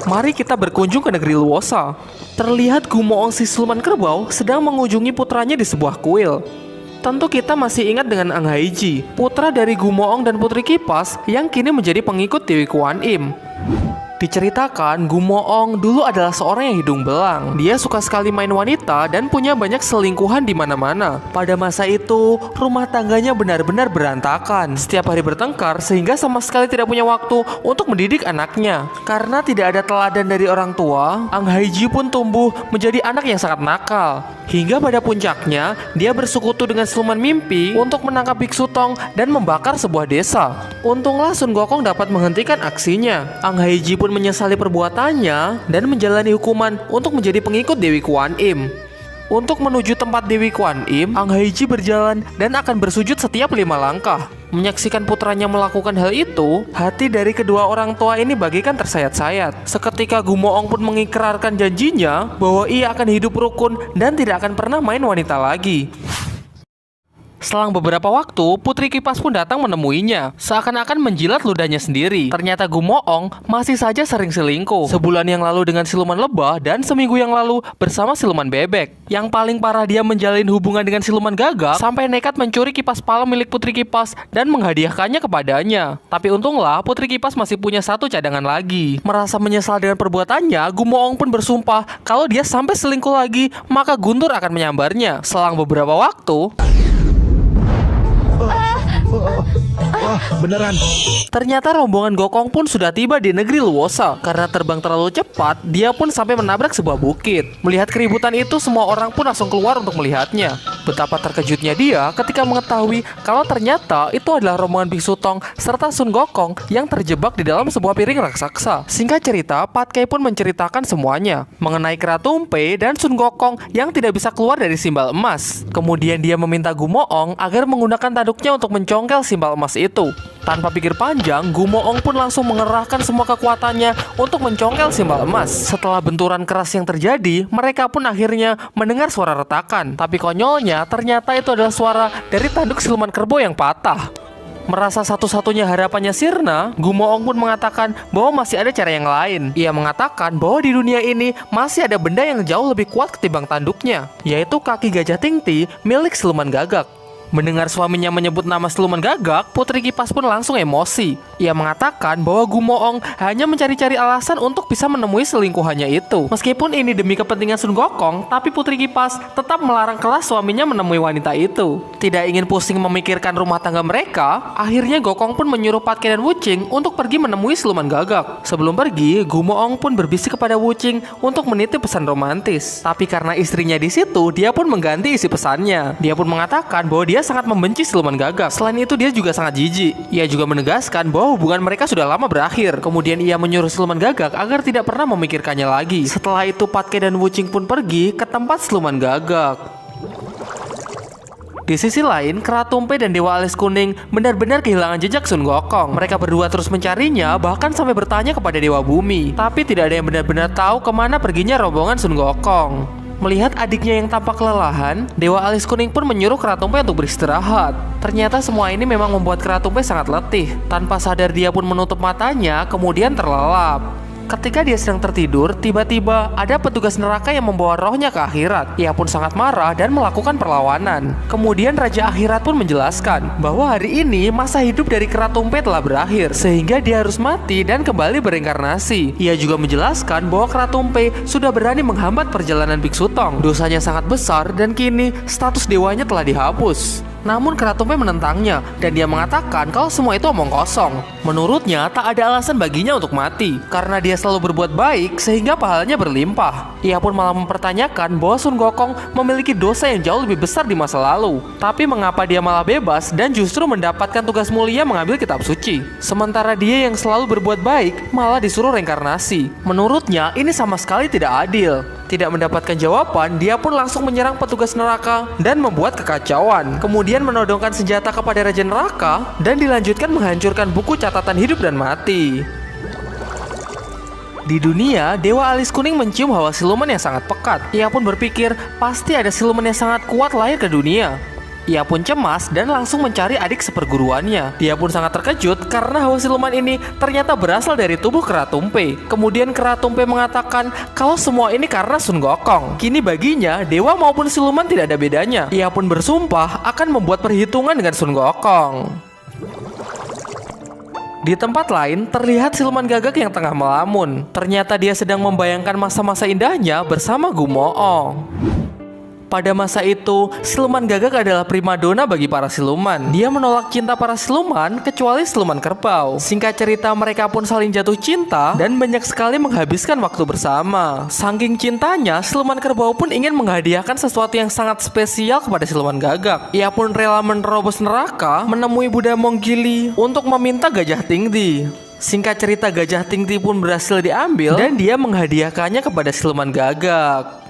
Mari kita berkunjung ke negeri Luosa. Terlihat Gumoong si siluman kerbau sedang mengunjungi putranya di sebuah kuil. Tentu kita masih ingat dengan Ang Haiji, putra dari Gumoong dan Putri Kipas yang kini menjadi pengikut Dewi Kuan Im. Diceritakan, Gumoong dulu adalah seorang yang hidung belang. Dia suka sekali main wanita dan punya banyak selingkuhan di mana-mana. Pada masa itu, rumah tangganya benar-benar berantakan. Setiap hari bertengkar sehingga sama sekali tidak punya waktu untuk mendidik anaknya. Karena tidak ada teladan dari orang tua, Ang Haiji pun tumbuh menjadi anak yang sangat nakal. Hingga pada puncaknya, dia bersekutu dengan siluman mimpi untuk menangkap Biksu Tong dan membakar sebuah desa. Untunglah Sun Gokong dapat menghentikan aksinya. Ang Haiji pun menyesali perbuatannya dan menjalani hukuman untuk menjadi pengikut Dewi Kuan Im. Untuk menuju tempat Dewi Kuan Im, Ang Haiji berjalan dan akan bersujud setiap 5 langkah. Menyaksikan putranya melakukan hal itu, hati dari kedua orang tua ini bagaikan tersayat-sayat. Seketika Gumoong pun mengikrarkan janjinya bahwa ia akan hidup rukun dan tidak akan pernah main wanita lagi. Selang beberapa waktu, Putri Kipas pun datang menemuinya, seakan-akan menjilat ludahnya sendiri. Ternyata Gumoong masih saja sering selingkuh. Sebulan yang lalu dengan siluman lebah dan seminggu yang lalu bersama siluman bebek. Yang paling parah, dia menjalin hubungan dengan siluman gagak sampai nekat mencuri kipas palem milik Putri Kipas dan menghadiahkannya kepadanya. Tapi untunglah Putri Kipas masih punya satu cadangan lagi. Merasa menyesal dengan perbuatannya, Gumoong pun bersumpah kalau dia sampai selingkuh lagi, maka guntur akan menyambarnya. Selang beberapa waktu, Wah, beneran. ternyata rombongan Gokong pun sudah tiba di negeri Luosa. Karena terbang terlalu cepat, dia pun sampai menabrak sebuah bukit. Melihat keributan itu, semua orang pun langsung keluar untuk melihatnya. Betapa terkejutnya dia ketika mengetahui kalau ternyata itu adalah rombongan Biksu Tong serta Sun Gokong yang terjebak di dalam sebuah piring raksasa. Singkat cerita, Pat Kei pun menceritakan semuanya mengenai Kratumpe dan Sun Gokong yang tidak bisa keluar dari simbal emas. Kemudian dia meminta Gumoong agar menggunakan tanduknya untuk mencongkel simbal emas itu. Tanpa pikir panjang, Gumoong pun langsung mengerahkan semua kekuatannya untuk mencongkel simbal emas. Setelah benturan keras yang terjadi, mereka pun akhirnya mendengar suara retakan. Tapi konyolnya, ternyata itu adalah suara dari tanduk siluman kerbau yang patah. Merasa satu-satunya harapannya sirna, Gumoong pun mengatakan bahwa masih ada cara yang lain. Ia mengatakan bahwa di dunia ini masih ada benda yang jauh lebih kuat ketimbang tanduknya, yaitu kaki gajah Tingti milik siluman gagak. Mendengar suaminya menyebut nama siluman gagak, Putri Kipas pun langsung emosi. Ia mengatakan bahwa Gumoong hanya mencari-cari alasan untuk bisa menemui selingkuhannya itu. Meskipun ini demi kepentingan Sun Gokong, tapi Putri Kipas tetap melarang keras suaminya menemui wanita itu. Tidak ingin pusing memikirkan rumah tangga mereka, akhirnya Gokong pun menyuruh Pat Kei dan Wuching untuk pergi menemui siluman gagak. Sebelum pergi, Gumoong pun berbisik kepada Wuching untuk menitip pesan romantis. Tapi karena istrinya di situ, dia pun mengganti isi pesannya. Dia pun mengatakan bahwa dia sangat membenci siluman gagak. Selain itu, dia juga sangat jijik. Ia juga menegaskan bahwa hubungan mereka sudah lama berakhir. Kemudian ia menyuruh siluman gagak agar tidak pernah memikirkannya lagi. Setelah itu, Pat Kei dan Wuching pun pergi ke tempat siluman gagak. Di sisi lain, Kratumpe dan Dewa Alis Kuning benar-benar kehilangan jejak Sun Gokong. Mereka berdua terus mencarinya, bahkan sampai bertanya kepada Dewa Bumi. Tapi tidak ada yang benar-benar tahu kemana perginya rombongan Sun Gokong. Melihat adiknya yang tampak kelelahan, Dewa Alis Kuning pun menyuruh Kratumpe untuk beristirahat. Ternyata semua ini memang membuat Kratumpe sangat letih. Tanpa sadar dia pun menutup matanya, kemudian terlelap. Ketika dia sedang tertidur, tiba-tiba ada petugas neraka yang membawa rohnya ke akhirat. Ia pun sangat marah dan melakukan perlawanan. Kemudian Raja Akhirat pun menjelaskan bahwa hari ini masa hidup dari Kratumpe telah berakhir, sehingga dia harus mati dan kembali bereinkarnasi. Ia juga menjelaskan bahwa Kratumpe sudah berani menghambat perjalanan Biksu Tong. Dosanya sangat besar dan kini status dewanya telah dihapus. Namun Kratumpe menentangnya dan dia mengatakan kalau semua itu omong kosong. Menurutnya tak ada alasan baginya untuk mati karena dia selalu berbuat baik sehingga pahalanya berlimpah. Ia pun malah mempertanyakan bahwa Sun Gokong memiliki dosa yang jauh lebih besar di masa lalu. Tapi mengapa dia malah bebas dan justru mendapatkan tugas mulia mengambil kitab suci, sementara dia yang selalu berbuat baik malah disuruh reinkarnasi. Menurutnya ini sama sekali tidak adil. Tidak mendapatkan jawaban, dia pun langsung menyerang petugas neraka dan membuat kekacauan. Kemudian menodongkan senjata kepada Raja Neraka dan dilanjutkan menghancurkan buku catatan hidup dan mati. Di dunia, Dewa Alis Kuning mencium hawa siluman yang sangat pekat. Ia pun berpikir pasti ada siluman yang sangat kuat lahir ke dunia. Ia pun cemas dan langsung mencari adik seperguruannya. Dia pun sangat terkejut karena hawa siluman ini ternyata berasal dari tubuh Kera Tumpe. Kemudian Kera Tumpe mengatakan kalau semua ini karena Sun Gokong. Kini baginya, dewa maupun siluman tidak ada bedanya. Ia pun bersumpah akan membuat perhitungan dengan Sun Gokong. Di tempat lain, terlihat siluman gagak yang tengah melamun. Ternyata dia sedang membayangkan masa-masa indahnya bersama Gumoong. Pada masa itu, siluman gagak adalah primadona bagi para siluman. Dia menolak cinta para siluman, kecuali siluman kerbau. Singkat cerita, mereka pun saling jatuh cinta dan banyak sekali menghabiskan waktu bersama. Saking cintanya, siluman kerbau pun ingin menghadiahkan sesuatu yang sangat spesial kepada siluman gagak. Ia pun rela menerobos neraka, menemui Buddha Monggili untuk meminta Gajah Tingti. Singkat cerita, Gajah Tingti pun berhasil diambil dan dia menghadiahkannya kepada siluman gagak.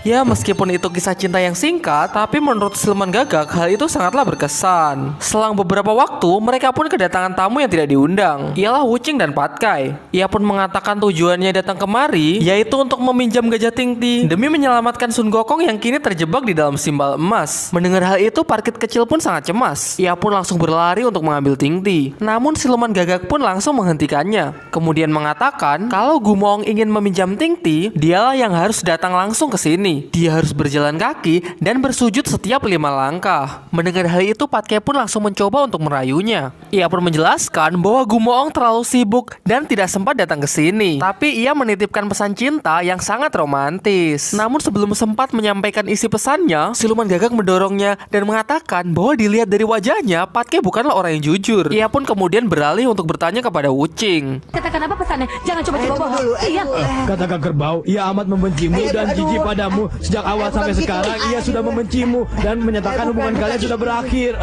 Ya, meskipun itu kisah cinta yang singkat, tapi menurut siluman gagak, hal itu sangatlah berkesan. Selang beberapa waktu, mereka pun kedatangan tamu yang tidak diundang. Ialah Wuching dan Patkai. Ia pun mengatakan tujuannya datang kemari, yaitu untuk meminjam Gajah Tingti demi menyelamatkan Sun Gokong yang kini terjebak di dalam simbal emas. Mendengar hal itu, Parkit kecil pun sangat cemas. Ia pun langsung berlari untuk mengambil Tingti. Namun siluman gagak pun langsung menghentikannya. Kemudian mengatakan kalau Gumoong ingin meminjam Tingti, dialah yang harus datang langsung ke sini. Dia harus berjalan kaki dan bersujud setiap 5 langkah. Mendengar hal itu, Patkai pun langsung mencoba untuk merayunya. Ia pun menjelaskan bahwa Gumoong terlalu sibuk dan tidak sempat datang ke sini. Tapi ia menitipkan pesan cinta yang sangat romantis. Namun sebelum sempat menyampaikan isi pesannya, siluman gagak mendorongnya dan mengatakan bahwa dilihat dari wajahnya, Patkai bukanlah orang yang jujur. Ia pun kemudian beralih untuk bertanya kepada Wuching. Katakan apa pesannya? Jangan coba-coba bohong. Iya. Katakan kerbau, ia amat membencimu dan jijik padamu. Sejak awal sampai sekarang ia sudah membencimu dan menyatakan hubungan kalian sudah berakhir.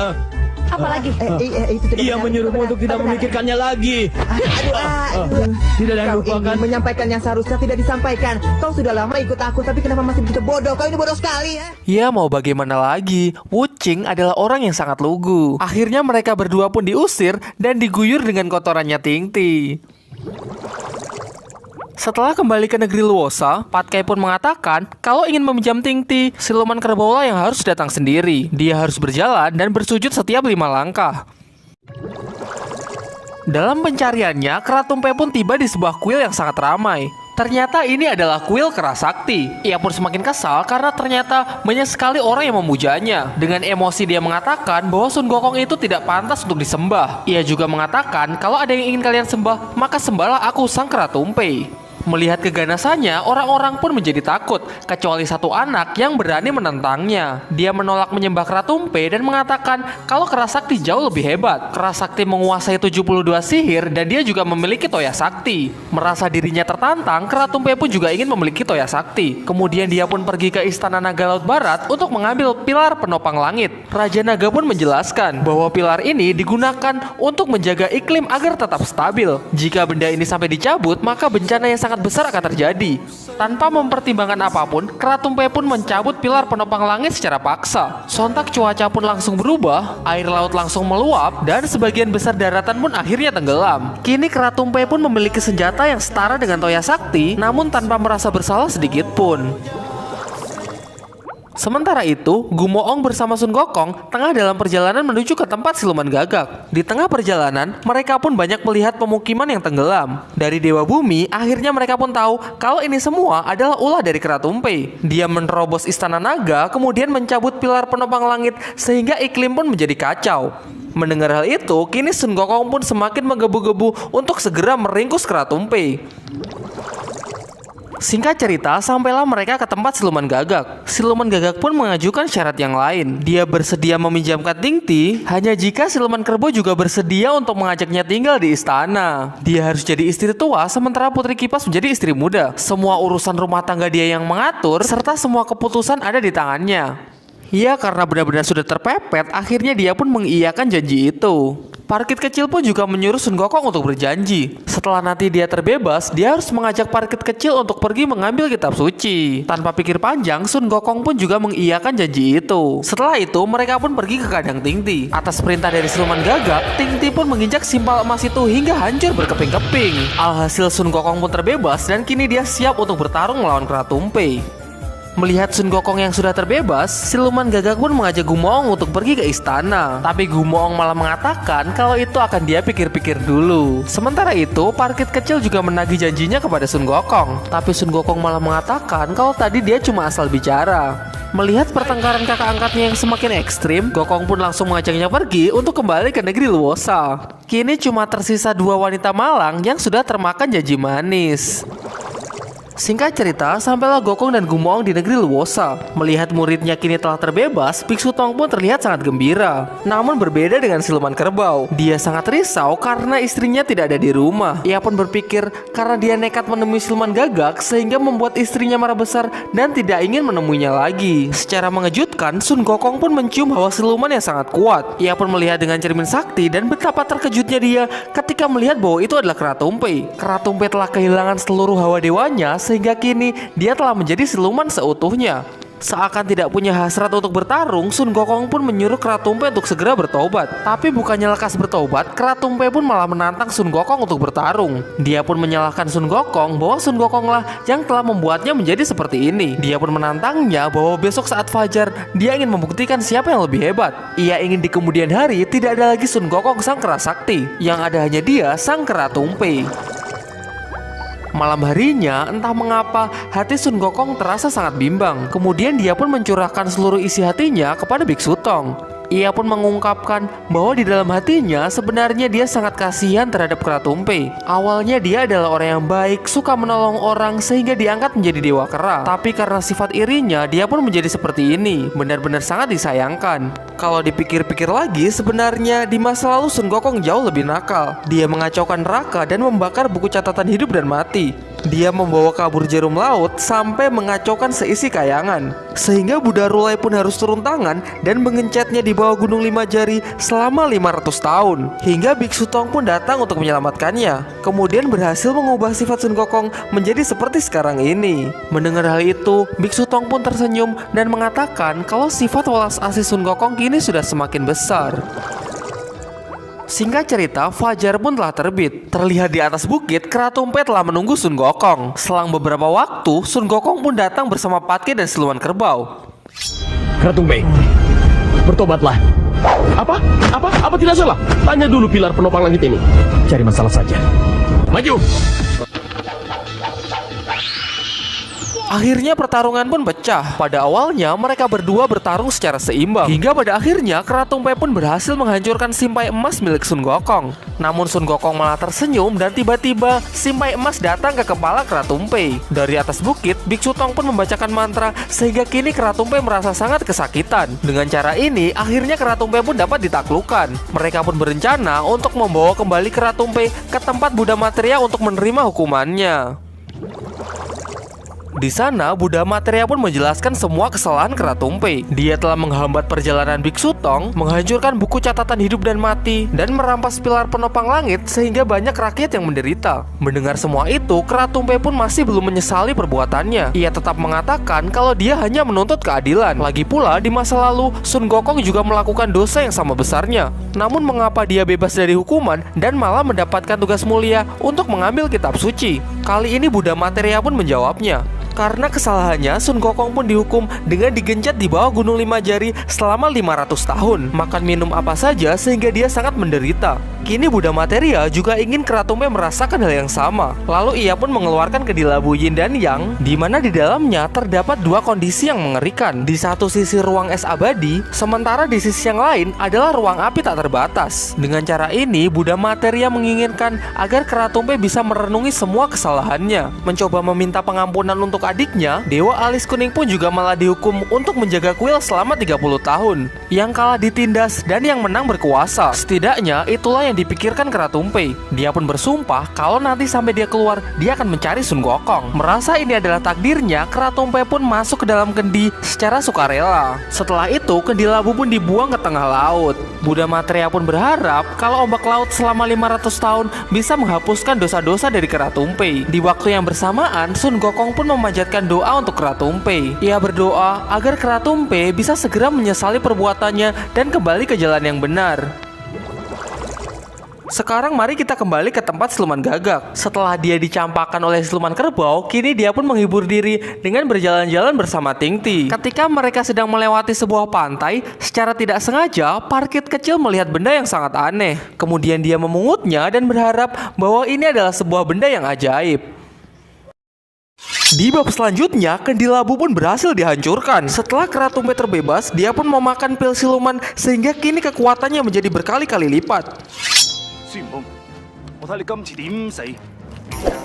Apalagi? Ia menyuruhmu untuk tidak memikirkannya lagi. Tidak ada yang Kau lupakan. ingin menyampaikan yang seharusnya tidak disampaikan. Kau sudah lama ikut aku, tapi kenapa masih begitu bodoh? Kau ini bodoh sekali ya. Ya, mau bagaimana lagi? Wuching adalah orang yang sangat lugu. Akhirnya mereka berdua pun diusir dan diguyur dengan kotorannya Tingti. Setelah kembali ke negeri Luosa, Patkai pun mengatakan kalau ingin meminjam Tingti, siluman kerbau lah yang harus datang sendiri. Dia harus berjalan dan bersujud setiap 5 langkah. Dalam pencariannya, Kera Tumpe pun tiba di sebuah kuil yang sangat ramai. Ternyata ini adalah kuil Kera Sakti. Ia pun semakin kesal karena ternyata banyak sekali orang yang memujanya. Dengan emosi dia mengatakan bahwa Sun Gokong itu tidak pantas untuk disembah. Ia juga mengatakan kalau ada yang ingin kalian sembah, maka sembahlah aku, sang Kera Tumpe. Melihat keganasannya, orang-orang pun menjadi takut, kecuali satu anak yang berani menentangnya. Dia menolak menyembah Kera Tumpe dan mengatakan kalau Kera Sakti jauh lebih hebat. Kera Sakti menguasai 72 sihir dan dia juga memiliki Toya Sakti. Merasa dirinya tertantang, Kera Tumpe pun juga ingin memiliki Toya Sakti. Kemudian dia pun pergi ke Istana Naga Laut Barat untuk mengambil pilar penopang langit. Raja Naga pun menjelaskan bahwa pilar ini digunakan untuk menjaga iklim agar tetap stabil. Jika benda ini sampai dicabut, maka bencana yang sangat besar akan terjadi. Tanpa mempertimbangkan apapun, Kera Tumpe pun mencabut pilar penopang langit secara paksa. Sontak cuaca pun langsung berubah, air laut langsung meluap, dan sebagian besar daratan pun akhirnya tenggelam. Kini Kera Tumpe pun memiliki senjata yang setara dengan Toya Sakti, namun tanpa merasa bersalah sedikit pun. Sementara itu, Gumoong bersama Sun Gokong tengah dalam perjalanan menuju ke tempat siluman gagak. Di tengah perjalanan, mereka pun banyak melihat pemukiman yang tenggelam. Dari Dewa Bumi, akhirnya mereka pun tahu kalau ini semua adalah ulah dari Kera Tumpe. Dia menerobos istana naga, kemudian mencabut pilar penopang langit sehingga iklim pun menjadi kacau. Mendengar hal itu, kini Sun Gokong pun semakin menggebu-gebu untuk segera meringkus Kera Tumpe. Singkat cerita, sampailah mereka ke tempat siluman gagak. Siluman gagak pun mengajukan syarat yang lain. Dia bersedia meminjamkan Tingti hanya jika siluman kerbau juga bersedia untuk mengajaknya tinggal di istana. Dia harus jadi istri tua, sementara Putri Kipas menjadi istri muda. Semua urusan rumah tangga dia yang mengatur, serta semua keputusan ada di tangannya. Ya, karena benar-benar sudah terpepet, akhirnya dia pun mengiyakan janji itu. Parkit kecil pun juga menyuruh Sun Gokong untuk berjanji. Setelah nanti dia terbebas, dia harus mengajak Parkit kecil untuk pergi mengambil kitab suci. Tanpa pikir panjang, Sun Gokong pun juga mengiyakan janji itu. Setelah itu, mereka pun pergi ke kandang Tingti. Atas perintah dari siluman gagak, Tingti pun menginjak simpal emas itu hingga hancur berkeping-keping. Alhasil Sun Gokong pun terbebas dan kini dia siap untuk bertarung melawan Kera Tumpe. Melihat Sun Gokong yang sudah terbebas, siluman gagak pun mengajak Gumoong untuk pergi ke istana. Tapi Gumoong malah mengatakan kalau itu akan dia pikir-pikir dulu. Sementara itu, Parkit kecil juga menagih janjinya kepada Sun Gokong. Tapi Sun Gokong malah mengatakan kalau tadi dia cuma asal bicara. Melihat pertengkaran kakak angkatnya yang semakin ekstrim, Gokong pun langsung mengajaknya pergi untuk kembali ke negeri Luosa. Kini cuma tersisa 2 wanita malang yang sudah termakan janji manis. Singkat cerita, sampailah Gokong dan Gumoong di negeri Luosa. Melihat muridnya kini telah terbebas, Biksu Tong pun terlihat sangat gembira. Namun berbeda dengan siluman kerbau, dia sangat risau karena istrinya tidak ada di rumah. Ia pun berpikir karena dia nekat menemui siluman gagak sehingga membuat istrinya marah besar dan tidak ingin menemuinya lagi. Secara mengejutkan, Sun Gokong pun mencium hawa siluman yang sangat kuat. Ia pun melihat dengan cermin sakti dan betapa terkejutnya dia ketika melihat bahwa itu adalah Kratumpe. Kratumpe telah kehilangan seluruh hawa dewanya sehingga kini dia telah menjadi siluman seutuhnya. Seakan tidak punya hasrat untuk bertarung, Sun Gokong pun menyuruh Kratumpe untuk segera bertobat. Tapi bukannya lekas bertobat, Kratumpe pun malah menantang Sun Gokong untuk bertarung. Dia pun menyalahkan Sun Gokong bahwa Sun Gokong lah yang telah membuatnya menjadi seperti ini. Dia pun menantangnya bahwa besok saat fajar dia ingin membuktikan siapa yang lebih hebat. Ia ingin di kemudian hari tidak ada lagi Sun Gokong sang kera sakti, yang ada hanya dia sang Kratumpe. Malam harinya, entah mengapa hati Sun Gokong terasa sangat bimbang. Kemudian dia pun mencurahkan seluruh isi hatinya kepada Biksu Tong. Ia pun mengungkapkan bahwa di dalam hatinya sebenarnya dia sangat kasihan terhadap Kratumpe. Awalnya dia adalah orang yang baik, suka menolong orang sehingga diangkat menjadi dewa kera. Tapi karena sifat irinya, dia pun menjadi seperti ini. Benar-benar sangat disayangkan. Kalau dipikir-pikir lagi, sebenarnya di masa lalu Sun Gokong jauh lebih nakal. Dia mengacaukan neraka dan membakar buku catatan hidup dan mati. Dia membawa kabur jarum laut sampai mengacaukan seisi kayangan. Sehingga Buddha Rulai pun harus turun tangan dan mengencetnya di bawah gunung 5 jari selama 500 tahun. Hingga Biksu Tong pun datang untuk menyelamatkannya. Kemudian berhasil mengubah sifat Sun Gokong menjadi seperti sekarang ini. Mendengar hal itu, Biksu Tong pun tersenyum dan mengatakan kalau sifat welas asih Sun Gokong kini sudah semakin besar. Singkat cerita, fajar pun telah terbit. Terlihat di atas bukit, Kratumpe telah menunggu Sun Gokong. Selang beberapa waktu, Sun Gokong pun datang bersama Patke dan siluman kerbau. Kratumpe, bertobatlah. Apa tidak salah? Tanya dulu pilar penopang langit ini. Cari masalah saja. Maju. Akhirnya pertarungan pun pecah. Pada awalnya mereka berdua bertarung secara seimbang. Hingga pada akhirnya Kratumpe pun berhasil menghancurkan simpai emas milik Sun Gokong. Namun Sun Gokong malah tersenyum dan tiba-tiba simpai emas datang ke kepala Kratumpe. Dari atas bukit, Biksu Tong pun membacakan mantra sehingga kini Kratumpe merasa sangat kesakitan. Dengan cara ini, akhirnya Kratumpe pun dapat ditaklukkan. Mereka pun berencana untuk membawa kembali Kratumpe ke tempat Buddha Materia untuk menerima hukumannya. Di sana, Buddha Materia pun menjelaskan semua kesalahan Kratumpe. Dia telah menghambat perjalanan Biksu Tong, menghancurkan buku catatan hidup dan mati, dan merampas pilar penopang langit sehingga banyak rakyat yang menderita. Mendengar semua itu, Kratumpe pun masih belum menyesali perbuatannya. Ia tetap mengatakan kalau dia hanya menuntut keadilan. Lagi pula, di masa lalu, Sun Gokong juga melakukan dosa yang sama besarnya. Namun mengapa dia bebas dari hukuman dan malah mendapatkan tugas mulia untuk mengambil kitab suci? Kali ini Buddha Materia pun menjawabnya. Karena kesalahannya, Sun Gokong pun dihukum dengan digencet di bawah gunung 5 jari selama 500 tahun. Makan minum apa saja sehingga dia sangat menderita. Kini Buddha Materia juga ingin Kratumpe merasakan hal yang sama. Lalu ia pun mengeluarkan kedilabu Yin dan Yang, di mana di dalamnya terdapat dua kondisi yang mengerikan. Di satu sisi ruang es abadi, sementara di sisi yang lain adalah ruang api tak terbatas. Dengan cara ini, Buddha Materia menginginkan agar Kratumpe bisa merenungi semua kesalahannya. Mencoba meminta pengampunan untuk adiknya, Dewa Alis Kuning pun juga malah dihukum untuk menjaga kuil selama 30 tahun. Yang kalah ditindas dan yang menang berkuasa. Setidaknya itulah yang dipikirkan Kratumpe. Dia pun bersumpah kalau nanti sampai dia keluar, dia akan mencari Sun Gokong. Merasa ini adalah takdirnya, Kratumpe pun masuk ke dalam kendi secara sukarela. Setelah itu, kendi labu pun dibuang ke tengah laut. Buddha Materia pun berharap kalau ombak laut selama 500 tahun bisa menghapuskan dosa-dosa dari Kratumpe. Di waktu yang bersamaan, Sun Gokong pun memanjatkan doa untuk Kratumpe. Ia berdoa agar Kratumpe bisa segera menyesali perbuatannya dan kembali ke jalan yang benar. Sekarang mari kita kembali ke tempat siluman gagak. Setelah dia dicampakkan oleh siluman kerbau, kini dia pun menghibur diri dengan berjalan-jalan bersama Tingti. Ketika mereka sedang melewati sebuah pantai, secara tidak sengaja, Parkit kecil melihat benda yang sangat aneh. Kemudian dia memungutnya dan berharap bahwa ini adalah sebuah benda yang ajaib. Di bab selanjutnya, kendi labu pun berhasil dihancurkan. Setelah kera tumbe terbebas, dia pun memakan pil siluman sehingga kini kekuatannya menjadi berkali-kali lipat. 孫悟空，我睇你今次點死！